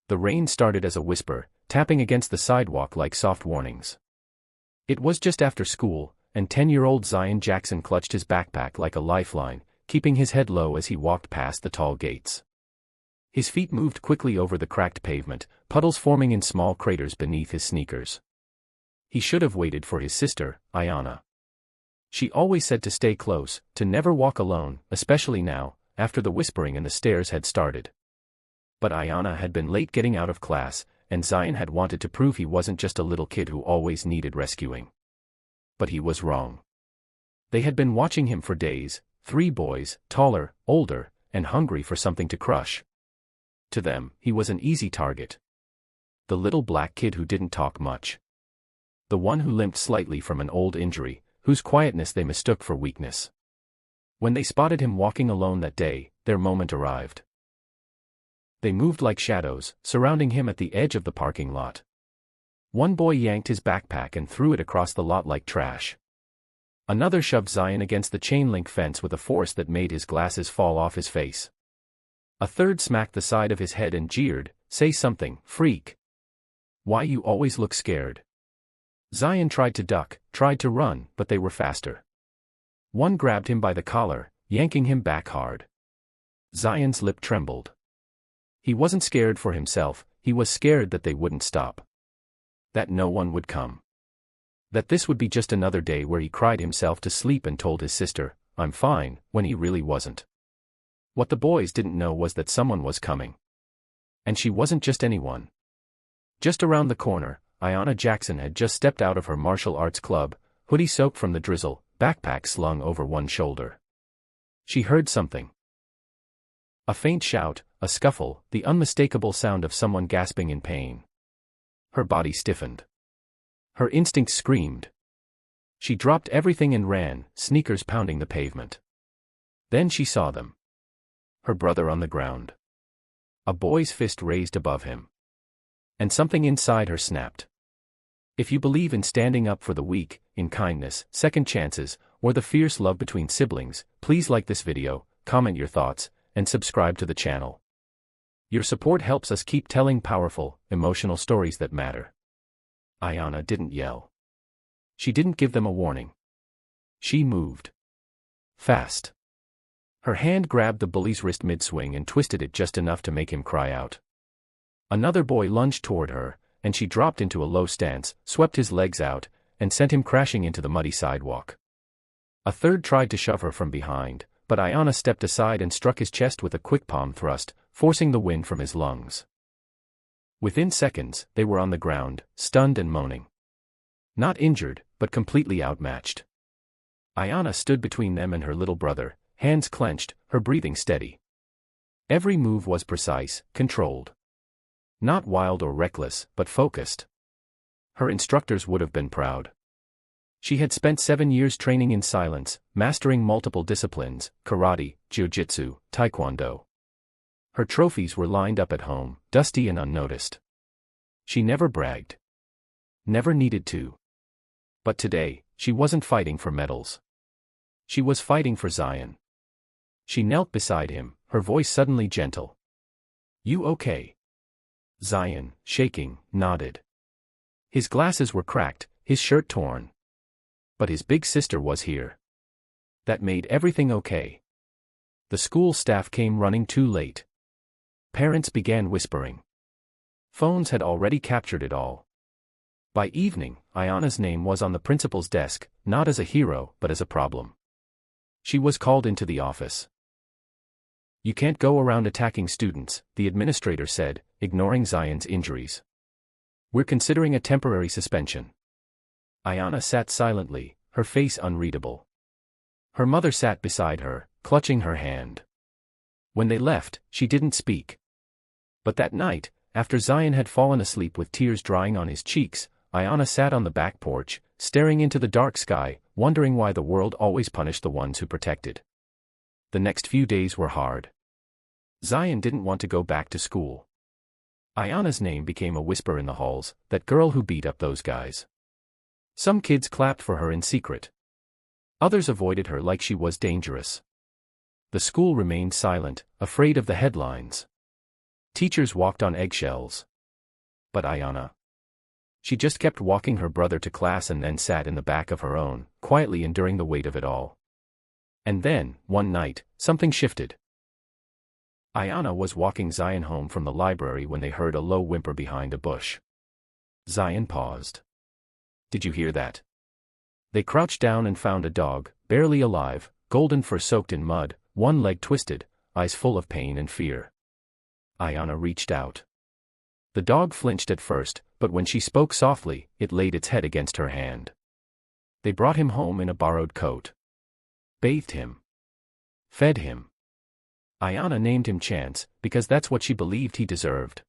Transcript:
The rain started as a whisper, tapping against the sidewalk like soft warnings. It was just after school, and 10-year-old Zion Jackson clutched his backpack like a lifeline, keeping his head low as he walked past the tall gates. His feet moved quickly over the cracked pavement, puddles forming in small craters beneath his sneakers. He should have waited for his sister, Ayanna. She always said to stay close, to never walk alone, especially now, after the whispering and the stares had started. But Ayanna had been late getting out of class, and Zion had wanted to prove he wasn't just a little kid who always needed rescuing. But he was wrong. They had been watching him for days, 3 boys, taller, older, and hungry for something to crush. To them, he was an easy target. The little black kid who didn't talk much. The one who limped slightly from an old injury, whose quietness they mistook for weakness. When they spotted him walking alone that day, their moment arrived. They moved like shadows, surrounding him at the edge of the parking lot. One boy yanked his backpack and threw it across the lot like trash. Another shoved Zion against the chain-link fence with a force that made his glasses fall off his face. A third smacked the side of his head and jeered, "Say something, freak. Why you always look scared?" Zion tried to duck, tried to run, but they were faster. One grabbed him by the collar, yanking him back hard. Zion's lip trembled. He wasn't scared for himself, he was scared that they wouldn't stop. That no one would come. That this would be just another day where he cried himself to sleep and told his sister, "I'm fine," when he really wasn't. What the boys didn't know was that someone was coming. And she wasn't just anyone. Just around the corner, Ayanna Jackson had just stepped out of her martial arts club, hoodie soaked from the drizzle, backpack slung over one shoulder. She heard something. A faint shout, a scuffle, the unmistakable sound of someone gasping in pain. Her body stiffened. Her instincts screamed. She dropped everything and ran, sneakers pounding the pavement. Then she saw them. Her brother on the ground. A boy's fist raised above him. And something inside her snapped. If you believe in standing up for the weak, in kindness, second chances, or the fierce love between siblings, please like this video, comment your thoughts, and subscribe to the channel. Your support helps us keep telling powerful, emotional stories that matter. Ayanna didn't yell. She didn't give them a warning. She moved. Fast. Her hand grabbed the bully's wrist mid-swing and twisted it just enough to make him cry out. Another boy lunged toward her, and she dropped into a low stance, swept his legs out, and sent him crashing into the muddy sidewalk. A third tried to shove her from behind, but Ayanna stepped aside and struck his chest with a quick palm thrust, forcing the wind from his lungs. Within seconds, they were on the ground, stunned and moaning. Not injured, but completely outmatched. Ayanna stood between them and her little brother, hands clenched, her breathing steady. Every move was precise, controlled. Not wild or reckless, but focused. Her instructors would have been proud. She had spent 7 years training in silence, mastering multiple disciplines, karate, jiu-jitsu, taekwondo. Her trophies were lined up at home, dusty and unnoticed. She never bragged. Never needed to. But today, she wasn't fighting for medals. She was fighting for Zion. She knelt beside him, her voice suddenly gentle. "You okay?" Zion, shaking, nodded. His glasses were cracked, his shirt torn. But his big sister was here. That made everything okay. The school staff came running too late. Parents began whispering. Phones had already captured it all. By evening, Ayanna's name was on the principal's desk, not as a hero, but as a problem. She was called into the office. "You can't go around attacking students," the administrator said, ignoring Zion's injuries. "We're considering a temporary suspension." Ayanna sat silently, her face unreadable. Her mother sat beside her, clutching her hand. When they left, she didn't speak. But that night, after Zion had fallen asleep with tears drying on his cheeks, Ayanna sat on the back porch, staring into the dark sky, wondering why the world always punished the ones who protected. The next few days were hard. Zion didn't want to go back to school. Ayanna's name became a whisper in the halls, that girl who beat up those guys. Some kids clapped for her in secret. Others avoided her like she was dangerous. The school remained silent, afraid of the headlines. Teachers walked on eggshells. But Ayanna. She just kept walking her brother to class and then sat in the back of her own, quietly enduring the weight of it all. And then, one night, something shifted. Ayanna was walking Zion home from the library when they heard a low whimper behind a bush. Zion paused. "Did you hear that?" They crouched down and found a dog, barely alive, golden fur soaked in mud, one leg twisted, eyes full of pain and fear. Ayanna reached out. The dog flinched at first, but when she spoke softly, it laid its head against her hand. They brought him home in a borrowed coat. Bathed him. Fed him. Ayanna named him Chance, because that's what she believed he deserved.